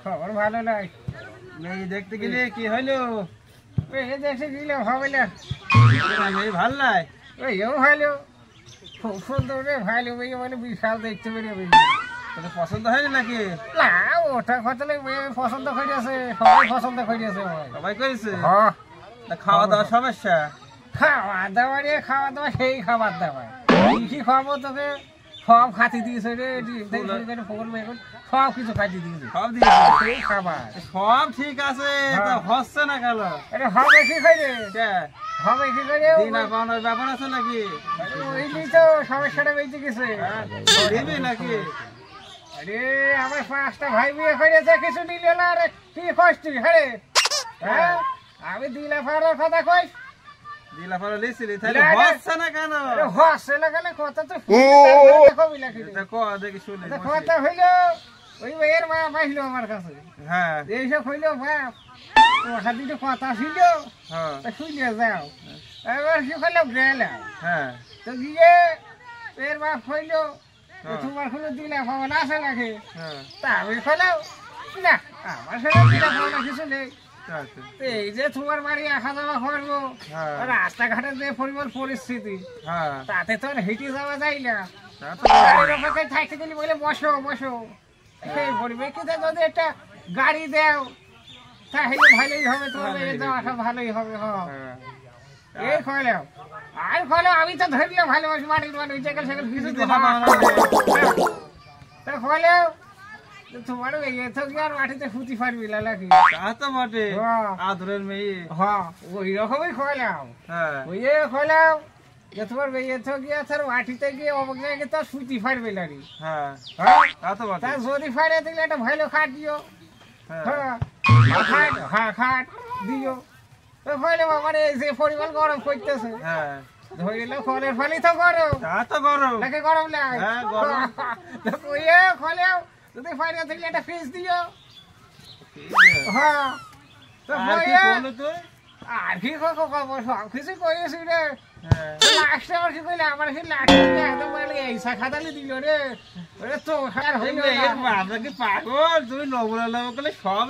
খবর ভালো নাই দেখতে গেলে কি হইলো দেখতে গেলে হবে না ভাল নাই ওইও ভালো খুব সুন্দর রে ভালো মানে বিশাল দেখতে পেরে পছন্দ হয়নি নাকি না ওটা কথা পছন্দ করেছে সবাই পছন্দ করেছে সবাই করেছে খাওয়া দাওয়ার সমস্যা খাওয়া দাওয়া সেই খাবার দাবার কি খাবো তোকে সব খাতি দিয়েছে রে সব কিছু খাতি দিয়েছে সব দিয়েছে খাবার সব ঠিক আছে হচ্ছে না কেন হবে কি করে হবে কি করে বানানোর ব্যাপার আছে নাকি ওই তো সমস্যাটা বেঁচে গেছে দিবি নাকি আরে আমার 5টা ভাই বিয়ে করেছে কিছু নিল না রে কি কষ্ট হ্যাঁ আমি দিলা ফারার কথা কইস দিলা ফারা লিছিলি তাহলে হচ্ছে না কেন হচ্ছে না কেন কথা তো কবি লাগি দেখো দেখি শুনে কথা হইলো ওই এর মা পাইলো আমার কাছে হ্যাঁ এইসব হইলো বাপ ওখান থেকে কথা ছিল হ্যাঁ তা শুনিয়ে যাও এবার কি হলো গেলাম হ্যাঁ তো গিয়ে এর বাপ হইলো তোমার কোনো দিলা পাওয়া আছে নাকি তা আমি হলো না আমার সাথে দিলা পাওয়া কিছু নেই এই যে তোমার বাড়ি আসা যাওয়া করবো রাস্তাঘাটের যে পরিস্থিতি তাতে তো হেঁটে যাওয়া যায় না থাকতে গেলে বলে বসো বসো সেই পরিপ্রেক্ষিতে যদি একটা গাড়ি দেও তাহলে ভালোই হবে তোমার যাওয়াটা ভালোই হবে এই খয়লাম আর খয়লাম আমি তো ধরলে ভালোবাসি মাটির মানুষ সাইকেল সাইকেল কিছু খয়লাম তোমার আর মাটিতে ফুটি পারবি নাকি তো বটে আদরের মেয়ে হ্যাঁ ওই রকমই খোয়ালাম ওই খোয়ালাম যে তোমার মেয়ে তো গিয়া তোর মাটিতে গিয়ে অবাক জায়গায় তো ফুটি পারবি নাকি তা যদি ফাড়ে দিলে একটা ভালো খাট দিও খাট দিও খোয়ালাম আমার এই যে পরিমাণ গরম করতেছে ধরিলে ফলের ফালি তো গরম নাকি গরম লাগে ওই খোয়ালাম যদি ফাইনা থাকলে একটা ফ্রিজ দিও হ্যাঁ আর কি সব কিছু করেছি রে লাস্টে আমার কি কইলে আমার কি লাঠি একদম এইসা খাতালি দিল রে ওরে তো আর হইল আমরা কি পাগল তুমি নবরা করলে সব